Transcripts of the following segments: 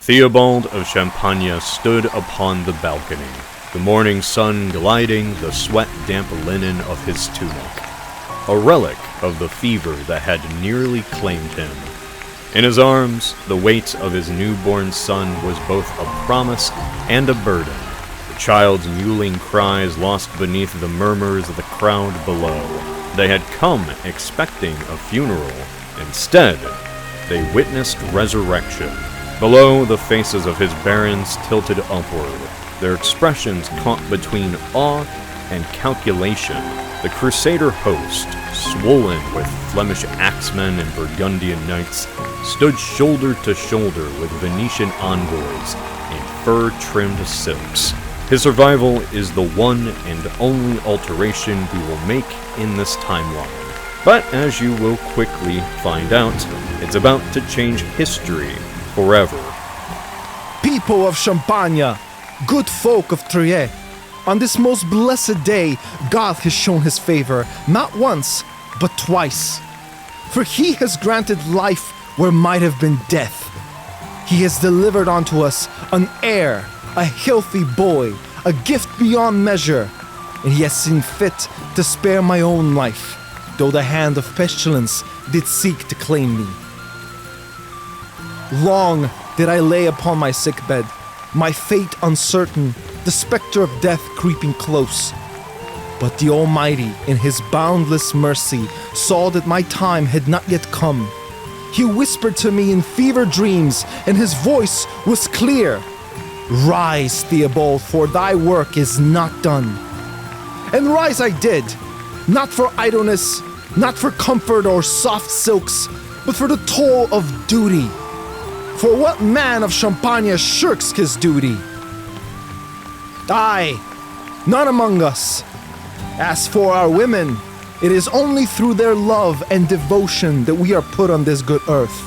Theobald of Champagne stood upon the balcony, the morning sun gliding the sweat-damp linen of his tunic, a relic of the fever that had nearly claimed him. In his arms, the weight of his newborn son was both a promise and a burden, the child's mewling cries lost beneath the murmurs of the crowd below. They had come expecting a funeral. Instead, they witnessed resurrection. Below, the faces of his barons tilted upward, their expressions caught between awe and calculation. The crusader host, swollen with Flemish axemen and Burgundian knights, stood shoulder to shoulder with Venetian envoys in fur-trimmed silks. His survival is the one and only alteration we will make in this timeline. But as you will quickly find out, it's about to change history forever. People of Champagne, good folk of Trier, on this most blessed day, God has shown his favor, not once, but twice. For he has granted life where might have been death. He has delivered unto us an heir, a healthy boy, a gift beyond measure, and he has seen fit to spare my own life, though the hand of pestilence did seek to claim me. Long did I lay upon my sickbed, my fate uncertain, the specter of death creeping close. But the Almighty, in his boundless mercy, saw that my time had not yet come. He whispered to me in fever dreams, and his voice was clear. Rise, Theobald, for thy work is not done. And rise I did, not for idleness, not for comfort or soft silks, but for the toll of duty. For what man of Champagne shirks his duty? Aye, none among us. As for our women, it is only through their love and devotion that we are put on this good earth.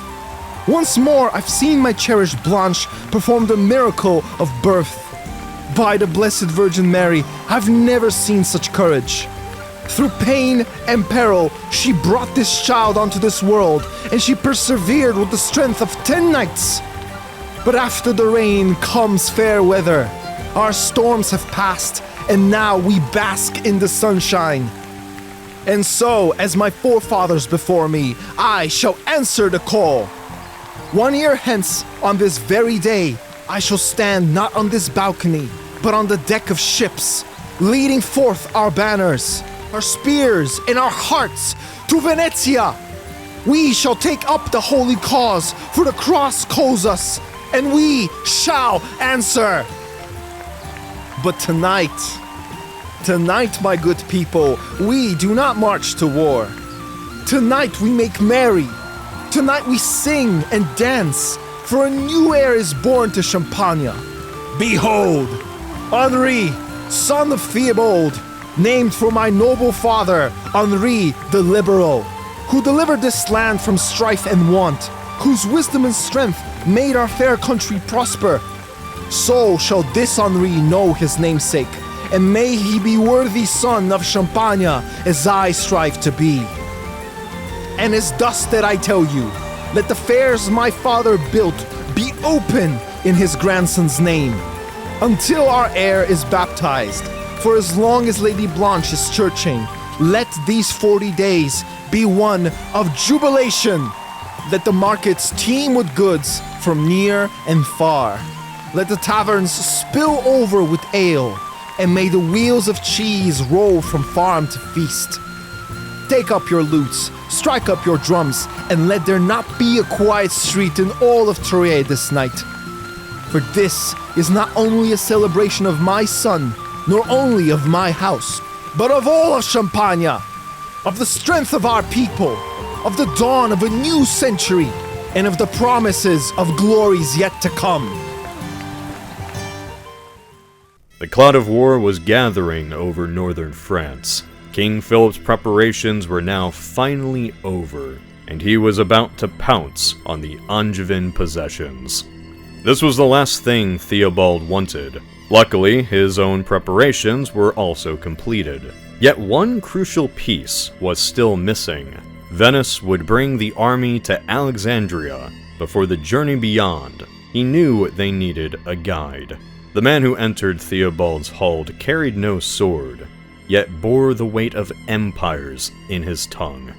Once more, I've seen my cherished Blanche perform the miracle of birth. By the Blessed Virgin Mary, I've never seen such courage. Through pain and peril, she brought this child onto this world, and she persevered with the strength of 10 knights. But after the rain comes fair weather. Our storms have passed, and now we bask in the sunshine. And so, as my forefathers before me, I shall answer the call. 1 year hence, on this very day, I shall stand not on this balcony, but on the deck of ships, leading forth our banners, our spears, and our hearts to Venezia. We shall take up the holy cause, for the cross calls us, and we shall answer. But tonight, my good people, we do not march to war. Tonight we make merry. Tonight we sing and dance, for a new heir is born to Champagne. Behold, Henri, son of Theobald, named for my noble father, Henri the Liberal, who delivered this land from strife and want, whose wisdom and strength made our fair country prosper. So shall this Henri know his namesake, and may he be worthy son of Champagne as I strive to be. And as thus that I tell you, let the fairs my father built be open in his grandson's name, until our heir is baptized. For as long as Lady Blanche is churching, let these 40 days be one of jubilation. Let the markets teem with goods from near and far. Let the taverns spill over with ale, and may the wheels of cheese roll from farm to feast. Take up your lutes, strike up your drums, and let there not be a quiet street in all of Trier this night. For this is not only a celebration of my son, nor only of my house, but of all of Champagne, of the strength of our people, of the dawn of a new century, and of the promises of glories yet to come. The cloud of war was gathering over northern France. King Philip's preparations were now finally over, and he was about to pounce on the Angevin possessions. This was the last thing Theobald wanted. Luckily, his own preparations were also completed. Yet one crucial piece was still missing. Venice would bring the army to Alexandria before the journey beyond he knew they needed a guide. The man who entered Theobald's hold carried no sword, yet bore the weight of empires in his tongue.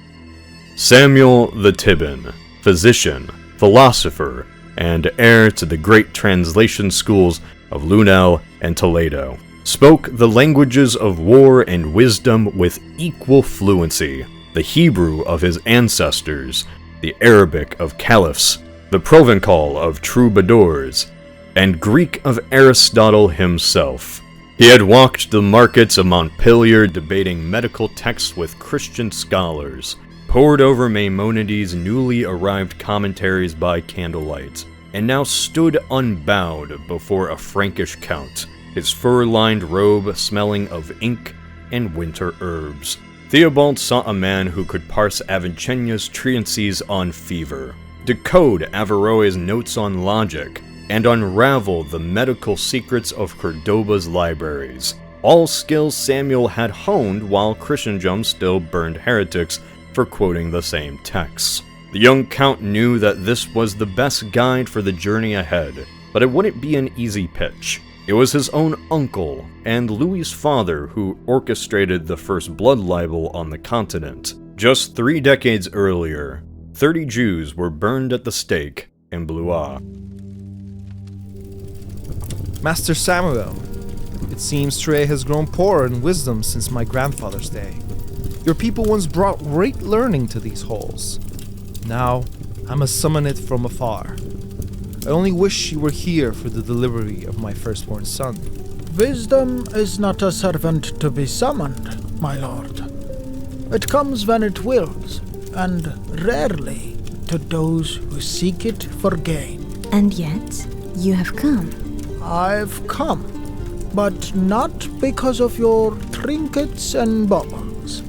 Samuel the Theban, physician, philosopher, and heir to the great translation schools of Lunel and Toledo, spoke the languages of war and wisdom with equal fluency, the Hebrew of his ancestors, the Arabic of caliphs, the Provençal of troubadours, and Greek of Aristotle himself. He had walked the markets of Montpellier debating medical texts with Christian scholars, pored over Maimonides' newly arrived commentaries by candlelight, and now stood unbowed before a Frankish count, his fur-lined robe smelling of ink and winter herbs. Theobald sought a man who could parse Avicenna's treatises on fever, decode Averroes' notes on logic, and unravel the medical secrets of Cordoba's libraries. All skills Samuel had honed while Christendom still burned heretics for quoting the same texts. The young count knew that this was the best guide for the journey ahead, but it wouldn't be an easy pitch. It was his own uncle and Louis's father who orchestrated the first blood libel on the continent. Just 3 decades earlier, 30 Jews were burned at the stake in Blois. Master Samuel, it seems Troy has grown poorer in wisdom since my grandfather's day. Your people once brought great learning to these halls. Now, I must summon it from afar. I only wish you were here for the delivery of my firstborn son. Wisdom is not a servant to be summoned, my lord. It comes when it wills, and rarely to those who seek it for gain. And yet, you have come. I've come, but not because of your trinkets and baubles.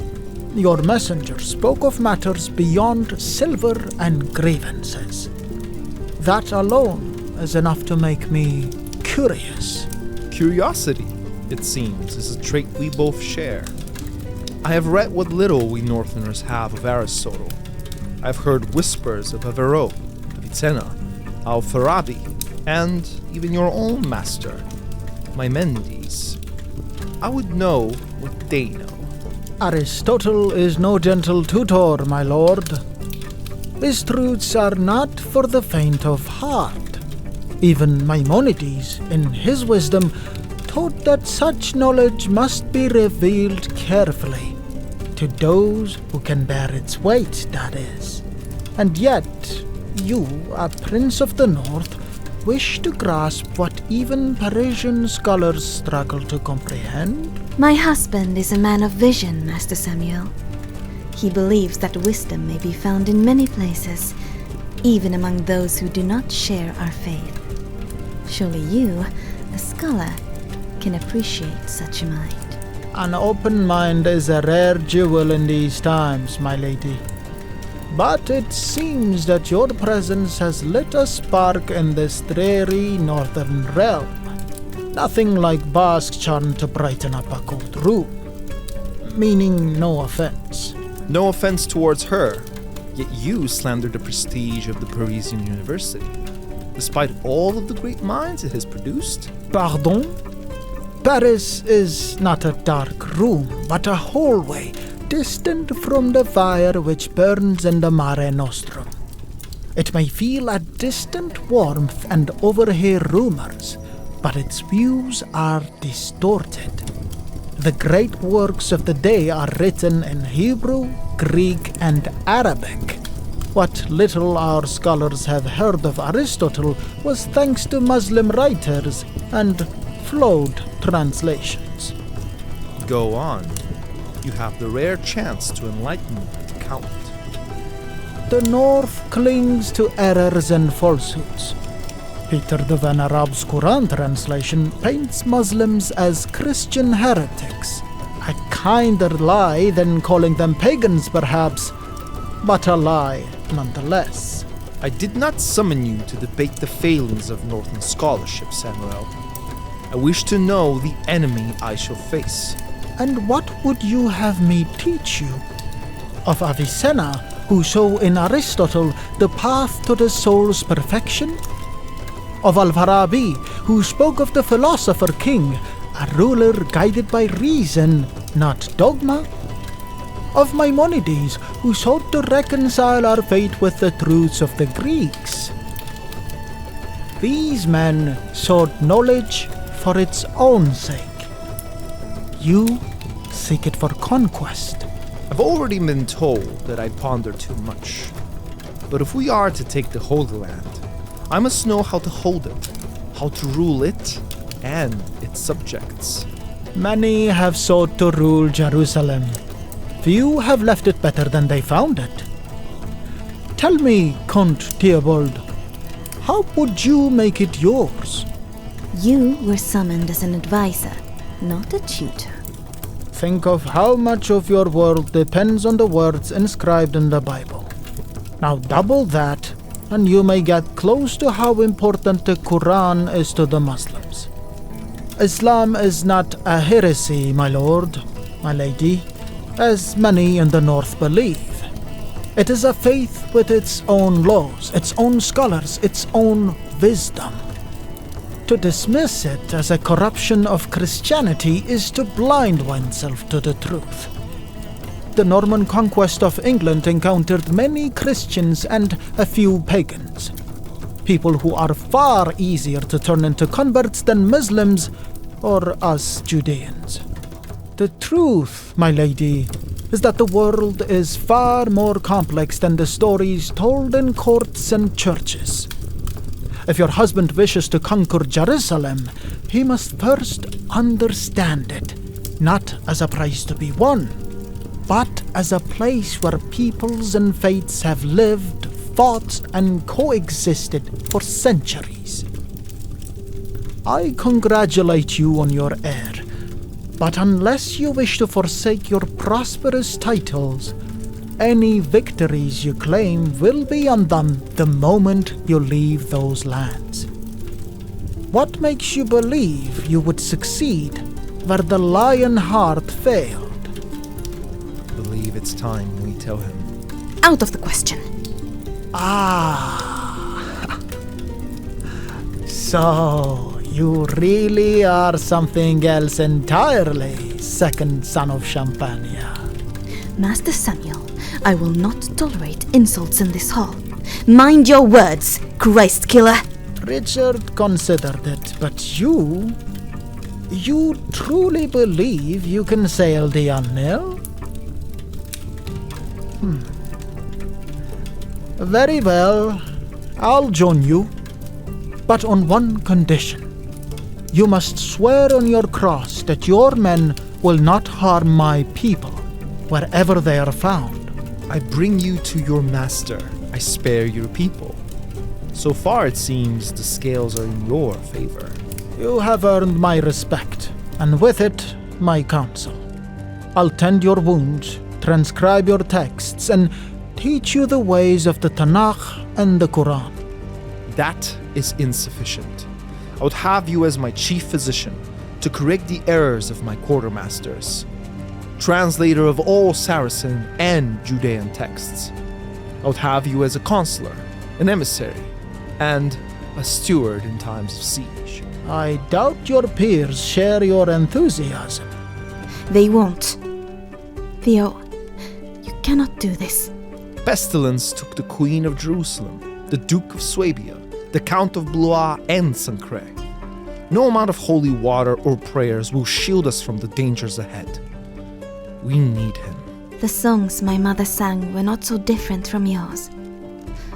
Your messenger spoke of matters beyond silver and grievances. That alone is enough to make me curious. Curiosity, it seems, is a trait we both share. I have read what little we Northerners have of Aristotle. I've heard whispers of Averroes, Avicenna, Al-Farabi, and even your own master, Maimonides. I would know what they know. Aristotle is no gentle tutor, my lord. His truths are not for the faint of heart. Even Maimonides, in his wisdom, taught that such knowledge must be revealed carefully, to those who can bear its weight, that is. And yet, you, a prince of the north, wish to grasp what even Parisian scholars struggle to comprehend? My husband is a man of vision, Master Samuel. He believes that wisdom may be found in many places, even among those who do not share our faith. Surely you, a scholar, can appreciate such a mind. An open mind is a rare jewel in these times, my lady. But it seems that your presence has lit a spark in this dreary northern realm. Nothing like Basque charm to brighten up a cold room. Meaning no offense. No offense towards her, yet you slander the prestige of the Parisian University, despite all of the great minds it has produced. Pardon? Paris is not a dark room, but a hallway, distant from the fire which burns in the Mare Nostrum. It may feel a distant warmth and overhear rumors, but its views are distorted. The great works of the day are written in Hebrew, Greek, and Arabic. What little our scholars have heard of Aristotle was thanks to Muslim writers and flawed translations. Go on. You have the rare chance to enlighten the Count. The North clings to errors and falsehoods. Peter the Venerable's Quran translation paints Muslims as Christian heretics. A kinder lie than calling them pagans, perhaps, but a lie nonetheless. I did not summon you to debate the failings of Northern scholarship, Samuel. I wish to know the enemy I shall face. And what would you have me teach you? Of Avicenna, who saw in Aristotle the path to the soul's perfection? of Al-Farabi, who spoke of the philosopher king, a ruler guided by reason, not dogma. Of Maimonides, who sought to reconcile our fate with the truths of the Greeks. These men sought knowledge for its own sake. You seek it for conquest. I've already been told that I ponder too much. But if we are to take the Holy Land, I must know how to hold it, how to rule it, and its subjects. Many have sought to rule Jerusalem. Few have left it better than they found it. Tell me, Count Theobald, how would you make it yours? You were summoned as an advisor, not a tutor. Think of how much of your world depends on the words inscribed in the Bible. Now double that, and you may get close to how important the Quran is to the Muslims. Islam is not a heresy, my lord, my lady, as many in the North believe. It is a faith with its own laws, its own scholars, its own wisdom. To dismiss it as a corruption of Christianity is to blind oneself to the truth. The Norman conquest of England encountered many Christians and a few pagans. People who are far easier to turn into converts than Muslims or us Judeans. The truth, my lady, is that the world is far more complex than the stories told in courts and churches. If your husband wishes to conquer Jerusalem, he must first understand it, not as a prize to be won, but as a place where peoples and faiths have lived, fought, and coexisted for centuries. I congratulate you on your heir, but unless you wish to forsake your prosperous titles, any victories you claim will be undone the moment you leave those lands. What makes you believe you would succeed where the lion heart failed? I believe it's time we tell him. Out of the question. So, you really are something else entirely, second son of Champagne. Master Samuel, I will not tolerate insults in this hall. Mind your words, Christ killer! Richard considered it, but you truly believe you can sail the Unnil? Very well, I'll join you, but on one condition. You must swear on your cross that your men will not harm my people, wherever they are found. I bring you to your master. I spare your people. So far it seems the scales are in your favor. You have earned my respect, and with it, my counsel. I'll tend your wounds, transcribe your texts, and teach you the ways of the Tanakh and the Quran. That is insufficient. I would have you as my chief physician to correct the errors of my quartermasters, translator of all Saracen and Judean texts. I would have you as a consular, an emissary, and a steward in times of siege. I doubt your peers share your enthusiasm. They won't. Theo, you cannot do this. Pestilence took the Queen of Jerusalem, the Duke of Swabia, the Count of Blois, and Sancre. No amount of holy water or prayers will shield us from the dangers ahead. We need him. The songs my mother sang were not so different from yours.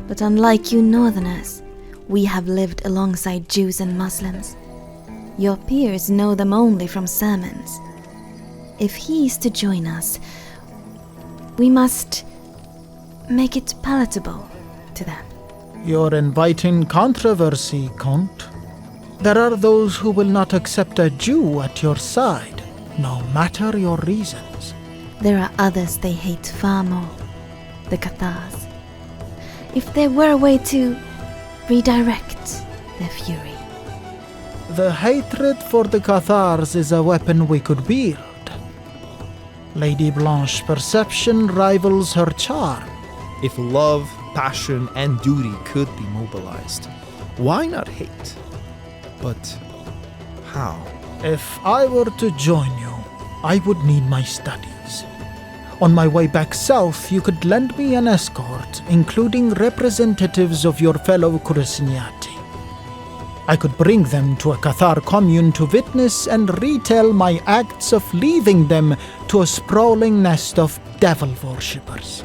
But unlike you northerners, we have lived alongside Jews and Muslims. Your peers know them only from sermons. If he is to join us, we must make it palatable to them. You're inviting controversy, Count. There are those who will not accept a Jew at your side, no matter your reasons. There are others they hate far more, the Cathars. If there were a way to redirect their fury. The hatred for the Cathars is a weapon we could wield. Lady Blanche's perception rivals her charm. If love, passion, and duty could be mobilized, Why not hate? But how? If I were to join you, I would need my studies. On my way back south, you could lend me an escort, including representatives of your fellow Crucignati. I could bring them to a Cathar commune to witness and retell my acts of leaving them to a sprawling nest of devil worshippers.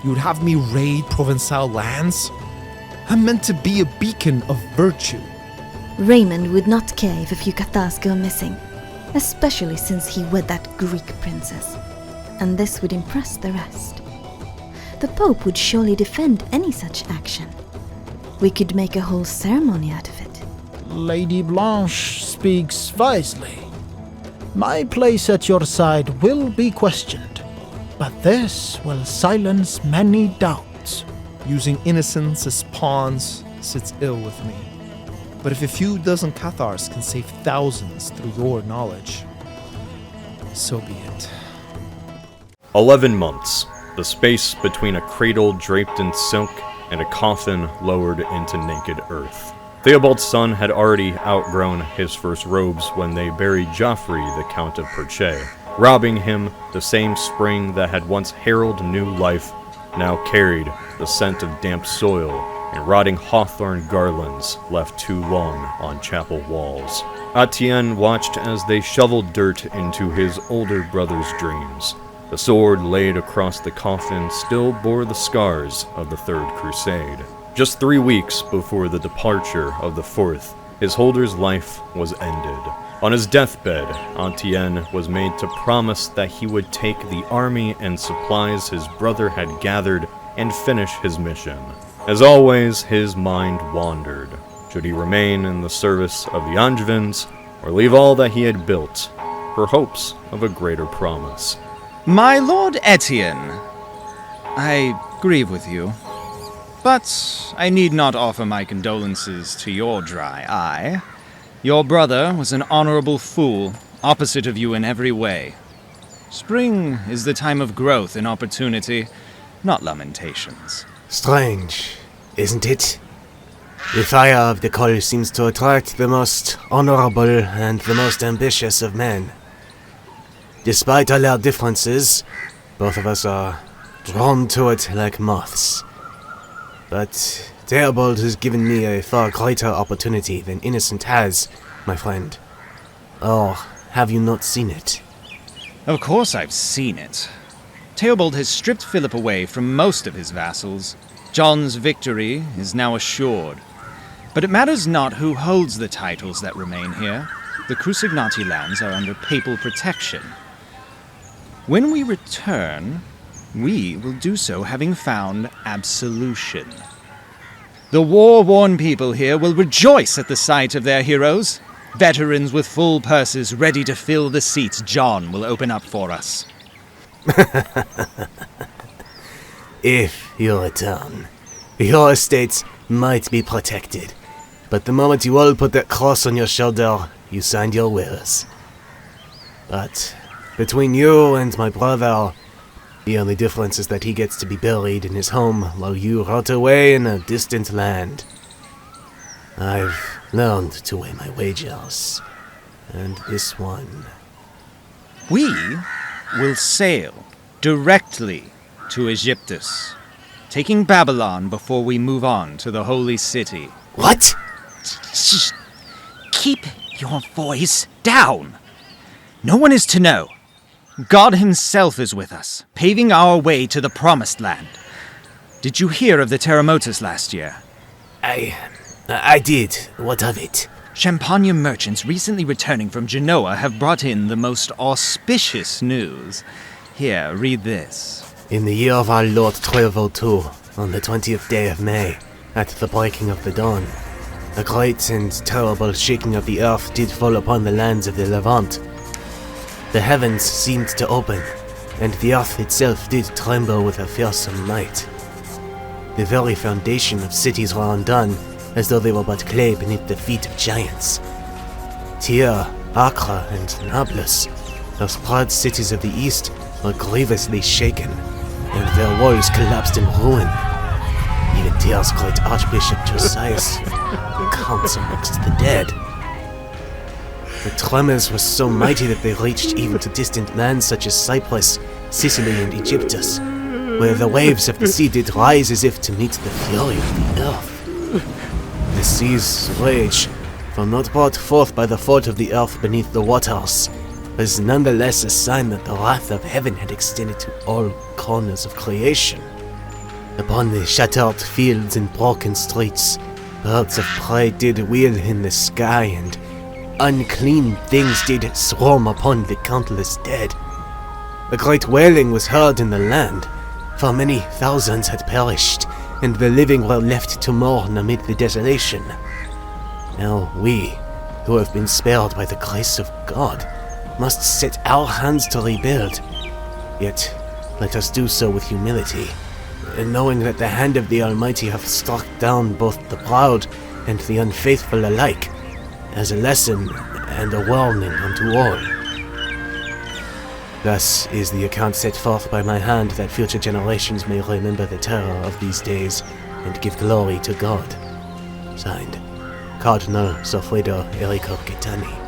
You'd have me raid Provençal lands? I'm meant to be a beacon of virtue. Raymond would not care if a few Cathars go missing, especially since he wed that Greek princess. And this would impress the rest. The Pope would surely defend any such action. We could make a whole ceremony out of it. Lady Blanche speaks wisely. My place at your side will be questioned, but this will silence many doubts. Using innocents as pawns sits ill with me. But if a few dozen Cathars can save thousands through your knowledge, so be it. 11 months, the space between a cradle draped in silk and a coffin lowered into naked earth. Theobald's son had already outgrown his first robes when they buried Joffrey, the Count of Perche, robbing him the same spring that had once heralded new life, now carried the scent of damp soil and rotting hawthorn garlands left too long on chapel walls. Etienne watched as they shoveled dirt into his older brother's dreams. The sword laid across the coffin still bore the scars of the Third Crusade. Just 3 weeks before the departure of the Fourth, his holder's life was ended. On his deathbed, Etienne was made to promise that he would take the army and supplies his brother had gathered and finish his mission. As always, his mind wandered. Should he remain in the service of the Angevins, or leave all that he had built for hopes of a greater promise? My Lord Etienne, I grieve with you, but I need not offer my condolences to your dry eye. Your brother was an honorable fool, opposite of you in every way. Spring is the time of growth and opportunity, not lamentations. Strange, isn't it? The fire of the call seems to attract the most honorable and the most ambitious of men. Despite all our differences, both of us are drawn to it like moths. But Theobald has given me a far greater opportunity than Innocent has, my friend. Or have you not seen it? Of course I've seen it. Theobald has stripped Philip away from most of his vassals. John's victory is now assured. But it matters not who holds the titles that remain here. The Crucignati lands are under papal protection. When we return, we will do so having found absolution. The war-worn people here will rejoice at the sight of their heroes. Veterans with full purses ready to fill the seats John will open up for us. If you return, your estates might be protected. But the moment you all put that cross on your shoulder, you signed your wills. But between you and my brother, the only difference is that he gets to be buried in his home while you rot away in a distant land. I've learned to weigh my wagers, and this one... We will sail directly to Aegyptus, taking Babylon before we move on to the Holy City. What? Shh. Keep your voice down. No one is to know. God himself is with us, paving our way to the Promised Land. Did you hear of the terremotus last year? I did. What of it? Champagne merchants recently returning from Genoa have brought in the most auspicious news. Here, read this. In the year of our Lord 1202, on the 20th day of May, at the breaking of the dawn, a great and terrible shaking of the earth did fall upon the lands of the Levant. The heavens seemed to open, and the earth itself did tremble with a fearsome might. The very foundation of cities were undone, as though they were but clay beneath the feet of giants. Tyre, Acre, and Nablus, those proud cities of the east, were grievously shaken, and their walls collapsed in ruin. Even Tyre's great Archbishop Josias counts amongst the dead. The tremors were so mighty that they reached even to distant lands such as Cyprus, Sicily, and Egyptus, where the waves of the sea did rise as if to meet the fury of the earth. The sea's rage, though not brought forth by the fault of the earth beneath the waters, was nonetheless a sign that the wrath of heaven had extended to all corners of creation. Upon the shattered fields and broken streets, birds of prey did wheel in the sky, and unclean things did swarm upon the countless dead. A great wailing was heard in the land, for many thousands had perished, and the living were left to mourn amid the desolation. Now we, who have been spared by the grace of God, must set our hands to rebuild. Yet, let us do so with humility, and knowing that the hand of the Almighty hath struck down both the proud and the unfaithful alike, as a lesson and a warning unto all. Thus is the account set forth by my hand, that future generations may remember the terror of these days and give glory to God. Signed, Cardinal Sofredo Enrico Gaetani.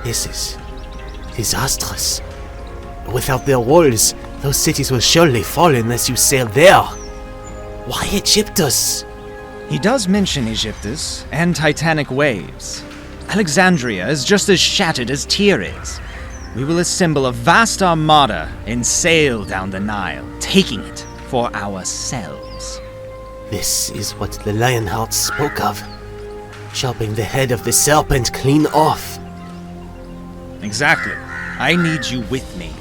This is disastrous. Without their walls, those cities will surely fall unless you sail there. Why Egyptus? He does mention Egyptus and titanic waves. Alexandria is just as shattered as Tyre is. We will assemble a vast armada and sail down the Nile, taking it for ourselves. This is what the Lionheart spoke of. Chopping the head of the serpent clean off. Exactly. I need you with me.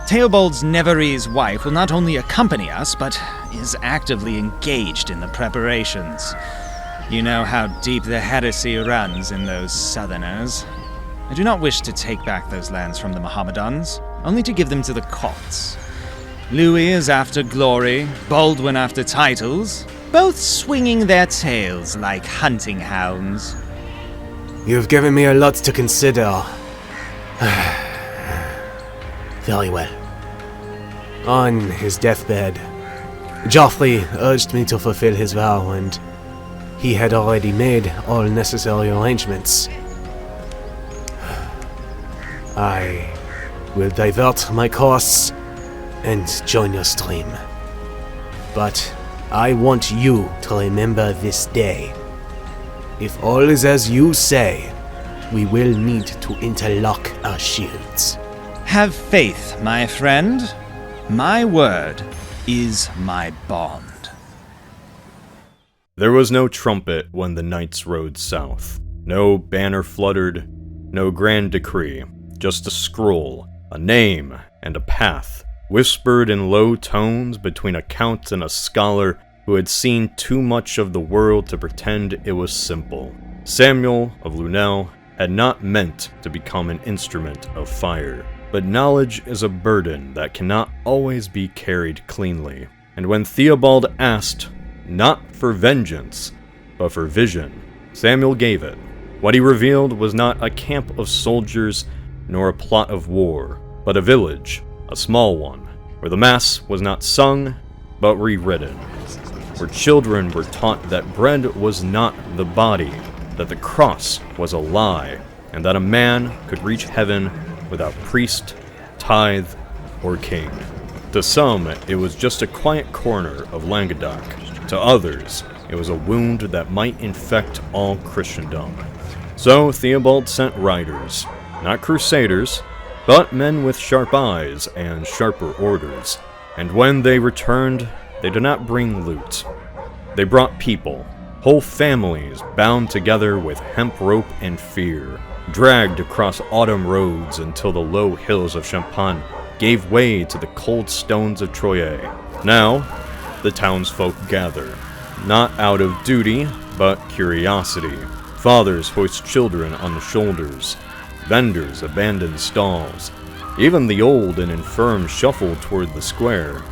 Theobald's Nevere's wife will not only accompany us, but is actively engaged in the preparations. You know how deep the heresy runs in those southerners. I do not wish to take back those lands from the Mohammedans, only to give them to the Copts. Louis is after glory, Baldwin after titles, both swinging their tails like hunting hounds. You've given me a lot to consider. Very well. On his deathbed, Joffrey urged me to fulfill his vow, and he had already made all necessary arrangements. I will divert my course and join your stream. But I want you to remember this day. If all is as you say, we will need to interlock our shields. Have faith, my friend. My word is my bond. There was no trumpet when the knights rode south. No banner fluttered, no grand decree. Just a scroll, a name, and a path, whispered in low tones between a count and a scholar who had seen too much of the world to pretend it was simple. Samuel of Lunel had not meant to become an instrument of fire. But knowledge is a burden that cannot always be carried cleanly. And when Theobald asked, not for vengeance, but for vision, Samuel gave it. What he revealed was not a camp of soldiers, nor a plot of war, but a village, a small one, where the Mass was not sung, but rewritten. Where children were taught that bread was not the body, that the cross was a lie, and that a man could reach heaven without priest, tithe, or king. To some, it was just a quiet corner of Languedoc. To others, it was a wound that might infect all Christendom. So Theobald sent riders, not crusaders, but men with sharp eyes and sharper orders. And when they returned, they did not bring loot. They brought people, whole families bound together with hemp rope and fear, dragged across autumn roads until the low hills of Champagne gave way to the cold stones of Troyes. Now, the townsfolk gather, not out of duty, but curiosity. Fathers hoist children on the shoulders. Vendors abandon stalls. Even the old and infirm shuffle toward the square,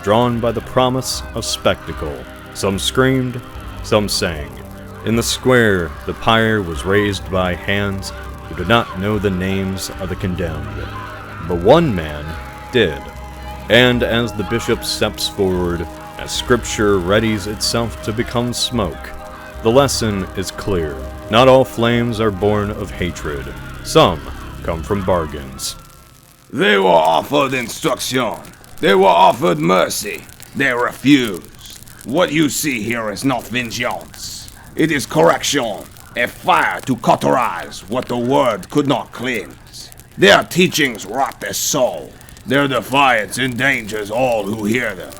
drawn by the promise of spectacle. Some screamed, some sang. In the square, the pyre was raised by hands who did not know the names of the condemned. But one man did, and as the bishop steps forward, as scripture readies itself to become smoke. The lesson is clear. Not all flames are born of hatred. Some come from bargains. They were offered instruction. They were offered mercy. They refused. What you see here is not vengeance. It is correction, a fire to cauterize what the word could not cleanse. Their teachings rot their soul. Their defiance endangers all who hear them.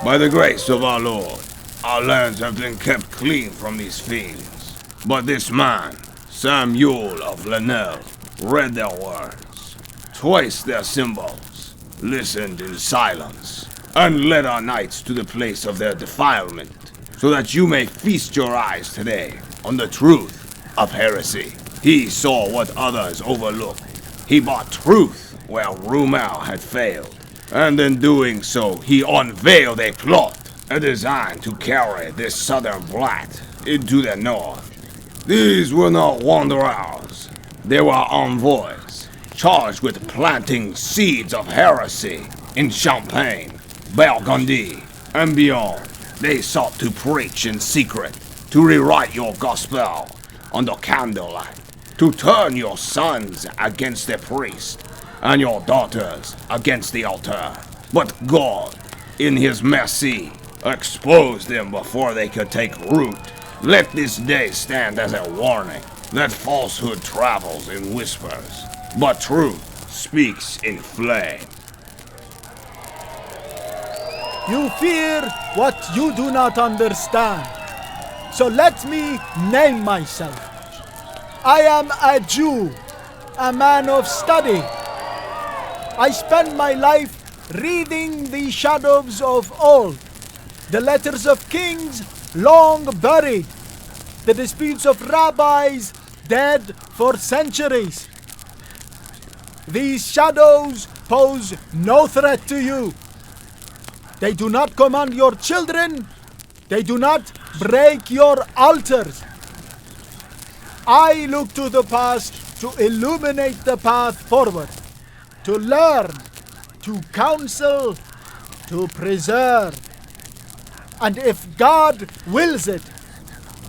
By the grace of our Lord, our lands have been kept clean from these fiends. But this man, Samuel of Lanel, read their words, traced their symbols, listened in silence, and led our knights to the place of their defilement, so that you may feast your eyes today on the truth of heresy. He saw what others overlooked. He brought truth where rumor had failed. And in doing so, he unveiled a plot, a design to carry this southern blight into the north. These were not wanderers. They were envoys, charged with planting seeds of heresy in Champagne, Burgundy, and beyond. They sought to preach in secret, to rewrite your gospel under candlelight, to turn your sons against the priest, and your daughters against the altar. But God, in his mercy, exposed them before they could take root. Let this day stand as a warning that falsehood travels in whispers, but truth speaks in flame. You fear what you do not understand. So let me name myself. I am a Jew, a man of study. I spend my life reading the shadows of old, the letters of kings long buried, the disputes of rabbis dead for centuries. These shadows pose no threat to you. They do not command your children. They do not break your altars. I look to the past to illuminate the path forward, to learn, to counsel, to preserve. And if God wills it,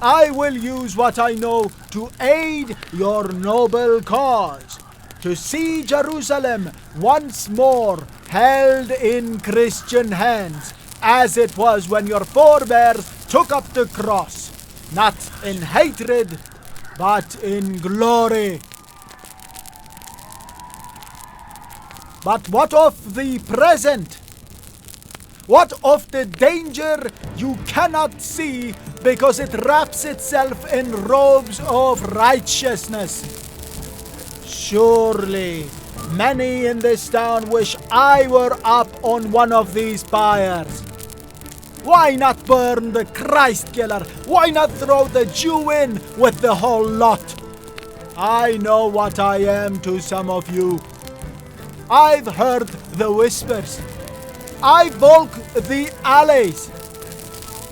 I will use what I know to aid your noble cause, to see Jerusalem once more held in Christian hands, as it was when your forebears took up the cross, not in hatred, but in glory. But what of the present? What of the danger you cannot see because it wraps itself in robes of righteousness? Surely, many in this town wish I were up on one of these pyres. Why not burn the Christ killer? Why not throw the Jew in with the whole lot? I know what I am to some of you. I've heard the whispers. I walk the alleys.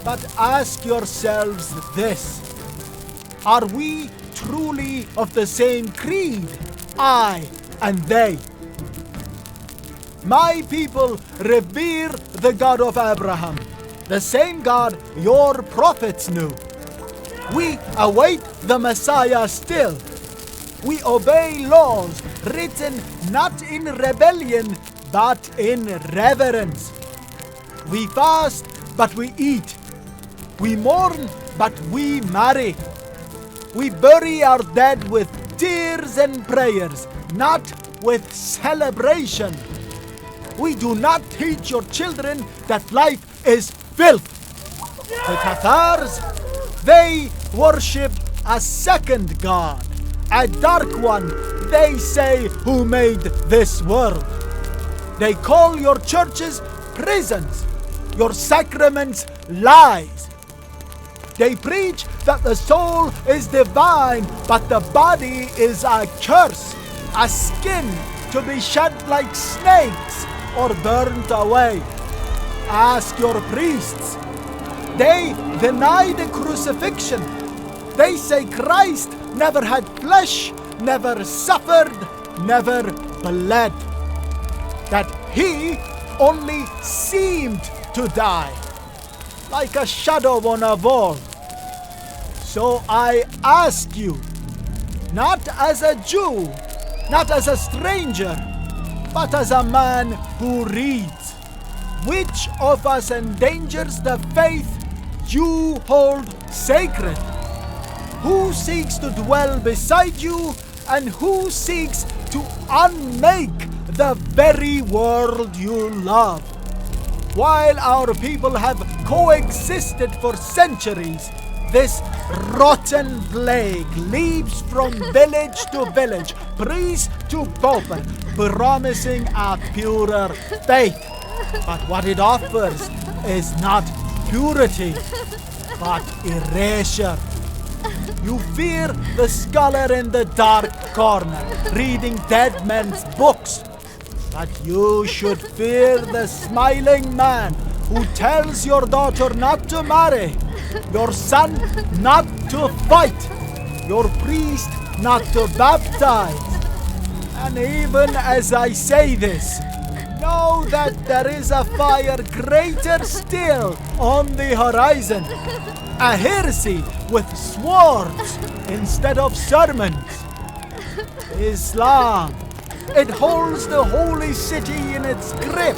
But ask yourselves this. Are we truly of the same creed? I and they. My people revere the God of Abraham, the same God your prophets knew. We await the Messiah still. We obey laws written not in rebellion, but in reverence. We fast, but we eat. We mourn, but we marry. We bury our dead with tears and prayers, not with celebration. We do not teach your children that life is filth. The Cathars, they worship a second God, a dark one, they say, who made this world. They call your churches prisons, your sacraments lies. They preach that the soul is divine, but the body is a curse, a skin to be shed like snakes or burnt away. Ask your priests. They deny the crucifixion. They say Christ never had flesh, never suffered, never bled. That he only seemed to die, like a shadow on a wall. So I ask you, not as a Jew, not as a stranger, but as a man who reads, which of us endangers the faith you hold sacred? Who seeks to dwell beside you, and who seeks to unmake the very world you love? While our people have coexisted for centuries, this rotten plague leaps from village to village, priest to pauper, promising a purer faith. But what it offers is not purity, but erasure. You fear the scholar in the dark corner, reading dead men's books. But you should fear the smiling man who tells your daughter not to marry, your son not to fight, your priest not to baptize. And even as I say this, know that there is a fire greater still on the horizon. A heresy with swords instead of sermons. Islam. It holds the holy city in its grip.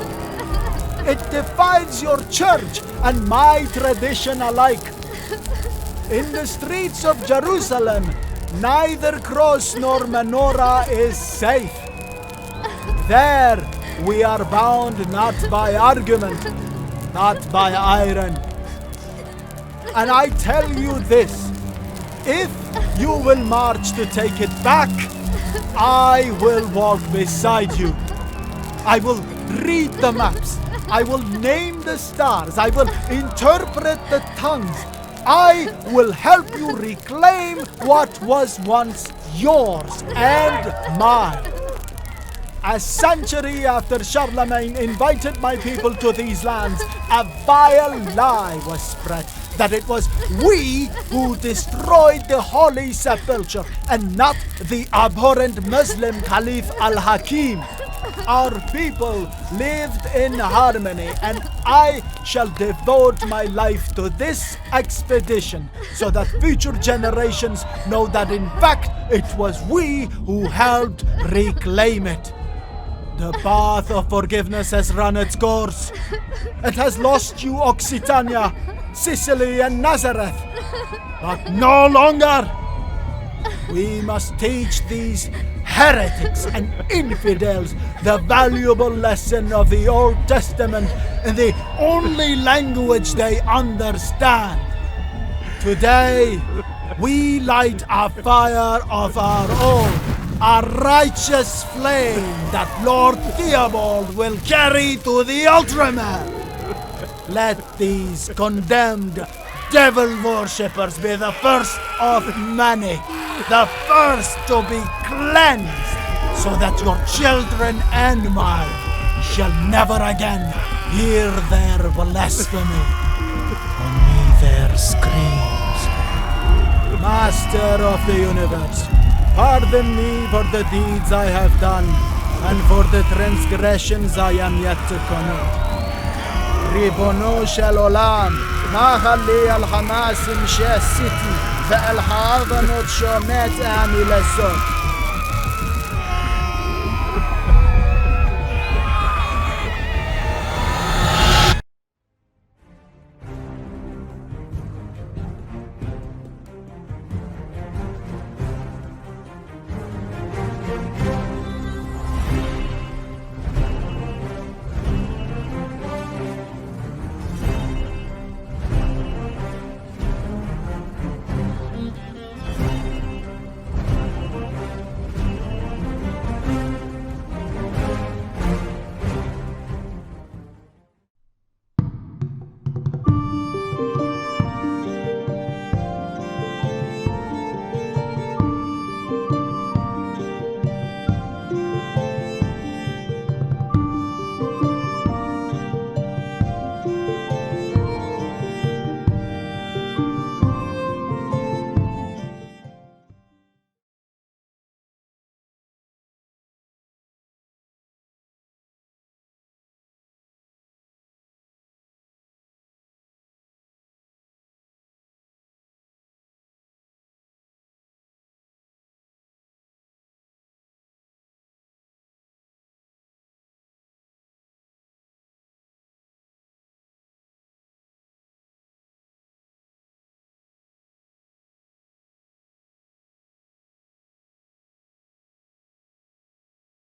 It defies your church and my tradition alike. In the streets of Jerusalem, neither cross nor menorah is safe. There we are bound not by argument, not by iron. And I tell you this, if you will march to take it back, I will walk beside you. I will read the maps. I will name the stars. I will interpret the tongues. I will help you reclaim what was once yours and mine. A century after Charlemagne invited my people to these lands, a vile lie was spread that it was we who destroyed the Holy Sepulchre and not the abhorrent Muslim Caliph al-Hakim. Our people lived in harmony, and I shall devote my life to this expedition so that future generations know that in fact it was we who helped reclaim it. The path of forgiveness has run its course. It has lost you Occitania, Sicily and Nazareth, but no longer. We must teach these heretics and infidels the valuable lesson of the Old Testament in the only language they understand. Today, we light a fire of our own, a righteous flame that Lord Theobald will carry to the Altremer. Let these condemned devil worshippers be the first of many, the first to be cleansed, so that your children and mine shall never again hear their blasphemy, only their screams. Master of the universe, pardon me for the deeds I have done, and for the transgressions I am yet to commit. ריבונו של עולם, מחלי על חמאס שעשיתי, ועל העוונות שעומד אני לעשות.